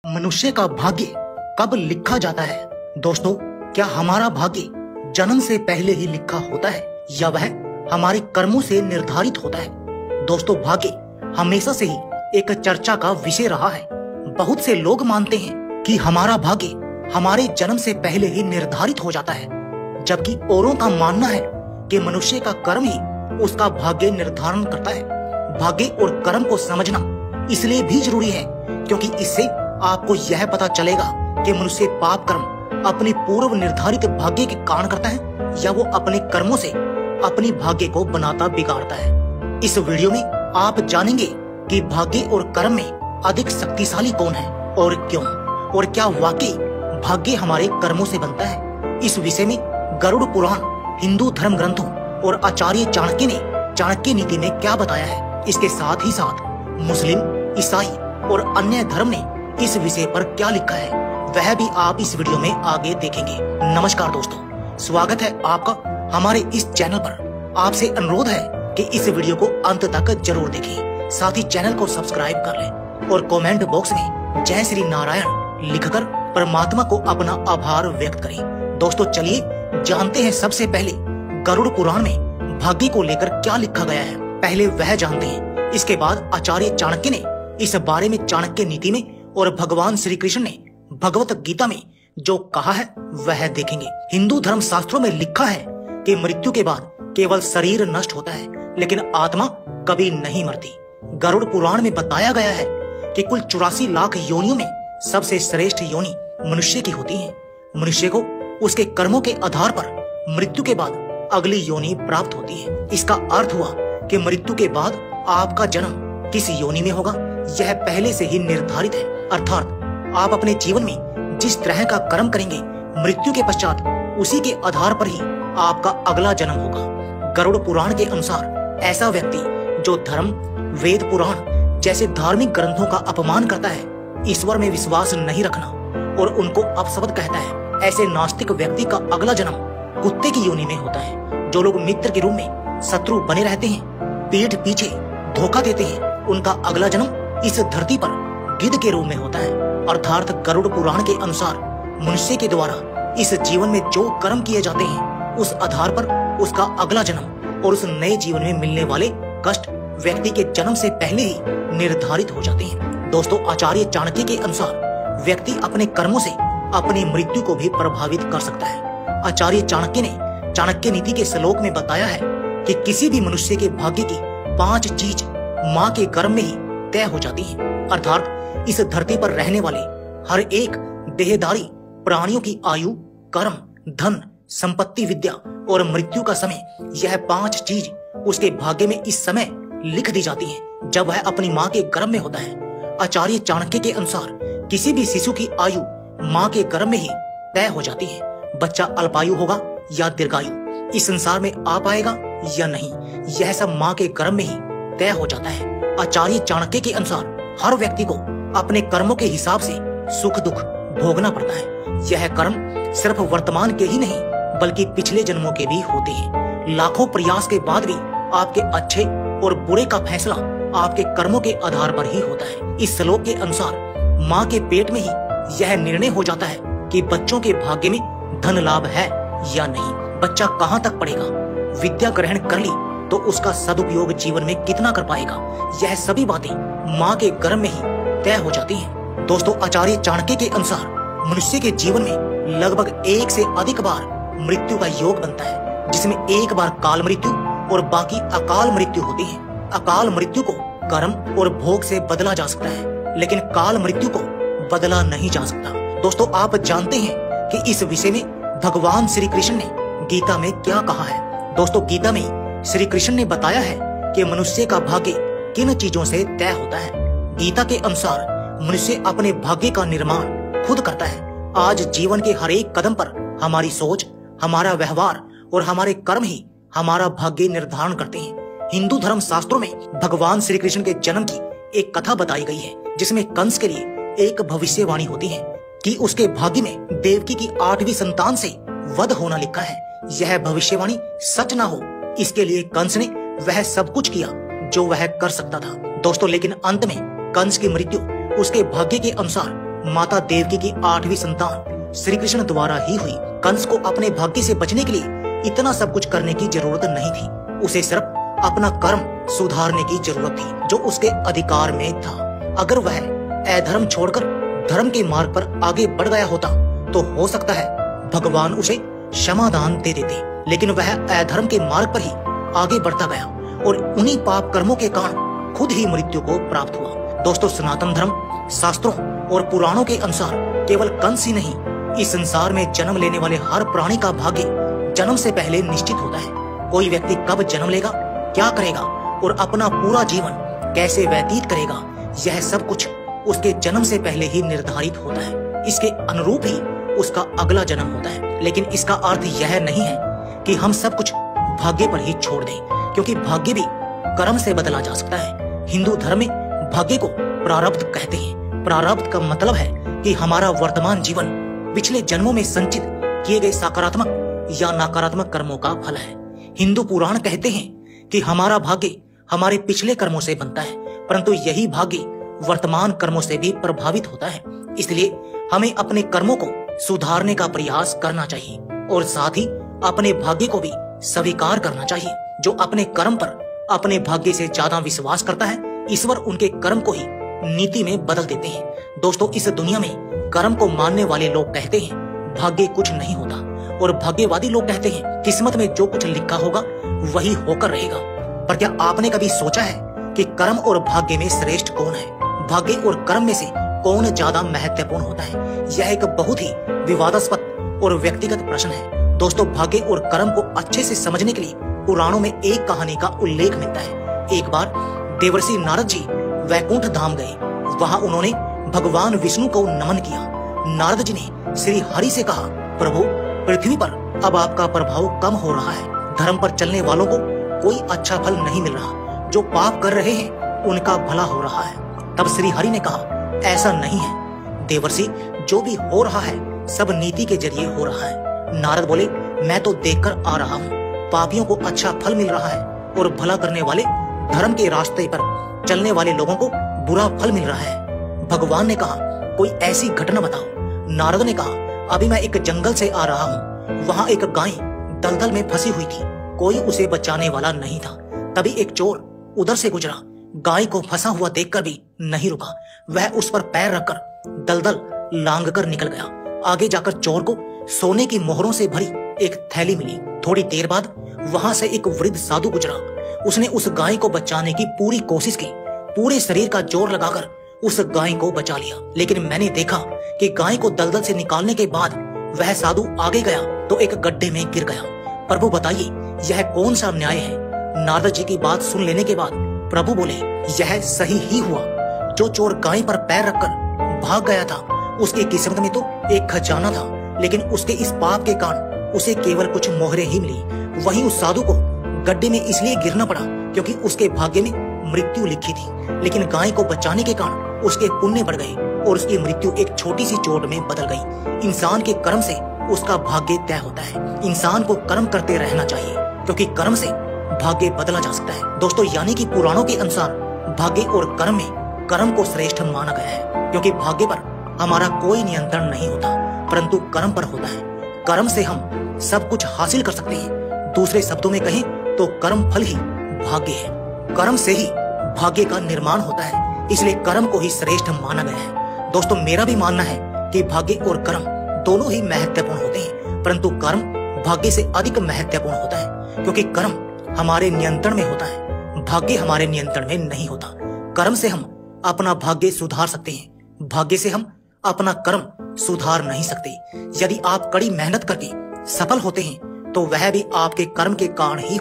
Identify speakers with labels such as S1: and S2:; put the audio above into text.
S1: मनुष्य का भाग्य कब लिखा जाता है? दोस्तों, क्या हमारा भाग्य जन्म से पहले ही लिखा होता है या वह हमारे कर्मों से निर्धारित होता है? दोस्तों, भाग्य हमेशा से ही एक चर्चा का विषय रहा है। बहुत से लोग मानते हैं कि हमारा भाग्य हमारे जन्म से पहले ही निर्धारित हो जाता है, जबकि औरों का मानना है कि मनुष्य का कर्म ही उसका भाग्य निर्धारण करता है। भाग्य और कर्म को समझना इसलिए भी जरूरी है क्योंकि इससे आपको यह पता चलेगा कि मनुष्य पाप कर्म अपने पूर्व निर्धारित भाग्य के कारण करता है या वो अपने कर्मों से अपनी भाग्य को बनाता बिगाड़ता है। इस वीडियो में आप जानेंगे कि भाग्य और कर्म में अधिक शक्तिशाली कौन है और क्यों, और क्या वाकई भाग्य हमारे कर्मों से बनता है। इस विषय में गरुड़ पुराण, हिंदू धर्म ग्रंथों और आचार्य चाणक्य ने चाणक्य नीति में क्या बताया है, इसके साथ ही साथ मुस्लिम, ईसाई और अन्य धर्म ने इस विषय पर क्या लिखा है, वह भी आप इस वीडियो में आगे देखेंगे। नमस्कार दोस्तों, स्वागत है आपका हमारे इस चैनल पर। आपसे अनुरोध है कि इस वीडियो को अंत तक जरूर देखें, साथ ही चैनल को सब्सक्राइब कर लें और कमेंट बॉक्स में जय श्री नारायण लिखकर परमात्मा को अपना आभार व्यक्त करें। दोस्तों, चलिए जानते हैं सबसे पहले गरुड़ पुराण में भाग्य को लेकर क्या लिखा गया है। पहले वह जानते हैं, इसके बाद आचार्य चाणक्य ने इस बारे में चाणक्य नीति में और भगवान श्री कृष्ण ने भगवत गीता में जो कहा है वह देखेंगे। हिंदू धर्म शास्त्रों में लिखा है कि मृत्यु के बाद केवल शरीर नष्ट होता है, लेकिन आत्मा कभी नहीं मरती। गरुड़ पुराण में बताया गया है कि कुल 84 लाख योनियों में सबसे श्रेष्ठ योनि मनुष्य की होती है। मनुष्य को उसके कर्मों के आधार पर मृत्यु के बाद अगली योनि प्राप्त होती है। इसका अर्थ हुआ कि मृत्यु के बाद आपका जन्म किस योनि में होगा यह पहले से ही निर्धारित है, अर्थात आप अपने जीवन में जिस तरह का कर्म करेंगे, मृत्यु के पश्चात उसी के आधार पर ही आपका अगला जन्म होगा। गरुड़ पुराण के अनुसार ऐसा व्यक्ति जो धर्म, वेद पुराण जैसे धार्मिक ग्रंथों का अपमान करता है, ईश्वर में विश्वास नहीं रखना और उनको अपशब्द कहता है, ऐसे नास्तिक व्यक्ति का अगला जन्म कुत्ते की योनि में होता है। जो लोग मित्र के रूप में शत्रु बने रहते हैं, पीठ पीछे धोखा देते हैं, उनका अगला जन्म इस धरती पर गिद्ध के रूप में होता है। अर्थात गरुड़ पुराण के अनुसार मनुष्य के द्वारा इस जीवन में जो कर्म किए जाते हैं, उस आधार पर उसका अगला जन्म और उस नए जीवन में मिलने वाले कष्ट व्यक्ति के जन्म से पहले ही निर्धारित हो जाते हैं। दोस्तों, आचार्य चाणक्य के अनुसार व्यक्ति अपने कर्मों से अपनी मृत्यु को भी प्रभावित कर सकता है। आचार्य चाणक्य ने चाणक्य नीति के श्लोक में बताया है कि किसी भी मनुष्य के भाग्य की 5 चीज माँ के गर्भ में ही तय हो जाती है। अर्थात इस धरती पर रहने वाले हर एक देहधारी प्राणियों की आयु, कर्म, धन, संपत्ति, विद्या और मृत्यु का समय, यह 5 चीज उसके भाग्य में इस समय लिख दी जाती है जब वह अपनी माँ के गर्भ में होता है। आचार्य चाणक्य के अनुसार किसी भी शिशु की आयु माँ के गर्भ में ही तय हो जाती है। बच्चा अल्पायु होगा या दीर्घायु, इस संसार में आ पाएगा या नहीं, यह सब माँ के गर्भ में ही तय हो जाता है। आचार्य चाणक्य के अनुसार हर व्यक्ति को अपने कर्मों के हिसाब से सुख दुख भोगना पड़ता है। यह कर्म सिर्फ वर्तमान के ही नहीं बल्कि पिछले जन्मों के भी होते हैं। लाखों प्रयास के बाद भी आपके अच्छे और बुरे का फैसला आपके कर्मों के आधार पर ही होता है। इस श्लोक के अनुसार माँ के पेट में ही यह निर्णय हो जाता है कि बच्चों के भाग्य में धन लाभ है या नहीं, बच्चा कहाँ तक पढ़ेगा, विद्या ग्रहण कर ली तो उसका सदुपयोग जीवन में कितना कर पाएगा, यह सभी बातें माँ के गर्भ में ही तय हो जाती हैं। दोस्तों, आचार्य चाणक्य के अनुसार मनुष्य के जीवन में लगभग 1 से अधिक बार मृत्यु का योग बनता है, जिसमें एक बार काल मृत्यु और बाकी अकाल मृत्यु होती है। अकाल मृत्यु को कर्म और भोग से बदला जा सकता है, लेकिन काल मृत्यु को बदला नहीं जा सकता। दोस्तों, आप जानते हैं कि इस विषय में भगवान श्री कृष्ण ने गीता में क्या कहा है। दोस्तों, गीता में श्री कृष्ण ने बताया है कि मनुष्य का भाग्य किन चीजों से तय होता है। गीता के अनुसार मनुष्य अपने भाग्य का निर्माण खुद करता है। आज जीवन के हर एक कदम पर हमारी सोच, हमारा व्यवहार और हमारे कर्म ही हमारा भाग्य निर्धारण करते हैं। हिंदू धर्म शास्त्रों में भगवान श्री कृष्ण के जन्म की एक कथा बताई गई है, जिसमें कंस के लिए एक भविष्यवाणी होती है कि उसके भाग्य में देवकी की 8वीं संतान से वध होना लिखा है। यह भविष्यवाणी सच ना हो, इसके लिए कंस ने वह सब कुछ किया जो वह कर सकता था। दोस्तों, लेकिन अंत में कंस की मृत्यु उसके भाग्य के अनुसार माता देवकी की 8वीं संतान श्री कृष्ण द्वारा ही हुई। कंस को अपने भाग्य से बचने के लिए इतना सब कुछ करने की जरूरत नहीं थी। उसे सिर्फ अपना कर्म सुधारने की जरूरत थी जो उसके अधिकार में था। अगर वह अधर्म छोड़कर धर्म के मार्ग पर आगे बढ़ गया होता तो हो सकता है भगवान उसे क्षमादान दे देते, लेकिन वह अधर्म के मार्ग पर ही आगे बढ़ता गया और उन्हीं पाप कर्मों के कारण खुद ही मृत्यु को प्राप्त हुआ। दोस्तों, सनातन धर्म, शास्त्रों और पुराणों के अनुसार केवल कंस ही नहीं, इस संसार में जन्म लेने वाले हर प्राणी का भाग्य जन्म से पहले निश्चित होता है। कोई व्यक्ति कब जन्म लेगा, क्या करेगा और अपना पूरा जीवन कैसे व्यतीत करेगा, यह सब कुछ उसके जन्म से पहले ही निर्धारित होता है। इसके अनुरूप ही उसका अगला जन्म होता है। लेकिन इसका अर्थ यह नहीं है कि हम सब कुछ भाग्य पर ही छोड़ दें, क्योंकि भाग्य भी कर्म से बदला जा सकता है। हिंदू धर्म में भाग्य को प्रारब्ध कहते हैं। प्रारब्ध का मतलब है कि हमारा वर्तमान जीवन पिछले जन्मों में संचित किए गए सकारात्मक या नकारात्मक कर्मों का फल है। हिंदू पुराण कहते हैं कि हमारा भाग्य हमारे पिछले कर्मों से बनता है, परंतु यही भाग्य वर्तमान कर्मों से भी प्रभावित होता है। इसलिए हमें अपने कर्मों को सुधारने का प्रयास करना चाहिए और साथ ही अपने भाग्य को भी स्वीकार करना चाहिए। जो अपने कर्म पर अपने भाग्य से ज्यादा विश्वास करता है, ईश्वर उनके कर्म को ही नीति में बदल देते हैं। दोस्तों, इस दुनिया में कर्म को मानने वाले लोग कहते हैं भाग्य कुछ नहीं होता, और भाग्यवादी लोग कहते हैं किस्मत में जो कुछ लिखा होगा वही होकर रहेगा। पर क्या आपने कभी सोचा है कि कर्म और भाग्य में श्रेष्ठ कौन है? भाग्य और कर्म में से कौन ज्यादा महत्वपूर्ण होता है? यह एक बहुत ही विवादास्पद और व्यक्तिगत प्रश्न है। दोस्तों, भाग्य और कर्म को अच्छे से समझने के लिए पुराणों में एक कहानी का उल्लेख मिलता है। एक बार देवर्षि नारद जी वैकुंठ धाम गए। वहां उन्होंने भगवान विष्णु को नमन किया। नारद जी ने श्री हरि से कहा, प्रभु, पृथ्वी पर अब आपका प्रभाव कम हो रहा है। धर्म पर चलने वालों को कोई अच्छा फल नहीं मिल रहा। जो पाप कर रहे हैं उनका भला हो रहा है। तब श्री हरि ने कहा, ऐसा नहीं है देवर्षि, जो भी हो रहा है सब नीति के जरिए हो रहा है। नारद बोले, मैं तो देखकर आ रहा हूँ, पापियों को अच्छा फल मिल रहा है और भला करने वाले, धर्म के रास्ते पर चलने वाले लोगों को बुरा फल मिल रहा है। भगवान ने कहा, कोई ऐसी घटना बताओ। नारद ने कहा, अभी मैं एक जंगल से आ रहा हूँ। वहाँ एक गाय दलदल में फंसी हुई थी, कोई उसे बचाने वाला नहीं था। तभी एक चोर उधर से गुजरा, गाय को फंसा हुआ देखकर भी नहीं रुका। वह उस पर पैर रखकर दलदल लांघकर निकल गया। आगे जाकर चोर को सोने की मोहरों से भरी एक थैली मिली। थोड़ी देर बाद वहां से एक वृद्ध साधु गुजरा। उसने उस गाय को बचाने की पूरी कोशिश की, पूरे शरीर का जोर लगाकर उस गाय को बचा लिया। लेकिन मैंने देखा कि गाय को दलदल से निकालने के बाद वह साधु आगे गया तो एक गड्ढे में गिर गया। प्रभु बताइए, यह कौन सा न्याय है? नारद जी की बात सुन लेने के बाद प्रभु बोले, यह सही ही हुआ। जो चोर गाय पर पैर रखकर भाग गया था, उसकी किस्मत में तो एक खजाना था, लेकिन उसके इस पाप के कारण उसे केवल कुछ मोहरें ही मिली। वहीं उस साधु को गड्ढे में इसलिए गिरना पड़ा क्योंकि उसके भाग्य में मृत्यु लिखी थी। लेकिन गाय को बचाने के कारण उसके पुण्य बढ़ गए और उसकी मृत्यु एक छोटी सी चोट में बदल गई। इंसान के कर्म से उसका भाग्य तय होता है। इंसान को कर्म करते रहना चाहिए, क्योंकि कर्म से भाग्य बदला जा सकता है। दोस्तों, यानी कि पुराणों के अनुसार भाग्य और कर्म में कर्म को श्रेष्ठ माना गया है, क्योंकि भाग्य पर हमारा कोई नियंत्रण नहीं होता, परंतु कर्म पर होता है। कर्म से हम सब कुछ हासिल कर सकते हैं। दूसरे शब्दों में कहें तो कर्म फल ही भाग्य है। कर्म से ही भाग्य का निर्माण होता है, इसलिए कर्म को ही श्रेष्ठ माना गया है। दोस्तों, मेरा भी मानना है कि भाग्य और कर्म दोनों ही महत्वपूर्ण होते हैं, परंतु कर्म भाग्य से अधिक महत्वपूर्ण होता है, क्योंकि कर्म हमारे नियंत्रण में होता है, भाग्य हमारे नियंत्रण में नहीं होता। कर्म से हम अपना भाग्य सुधार सकते हैं, भाग्य से हम अपना कर्म सुधार नहीं सकते। यदि आप कड़ी मेहनत करके सफल होते हैं तो वह भी आपके कर्म के कारण ही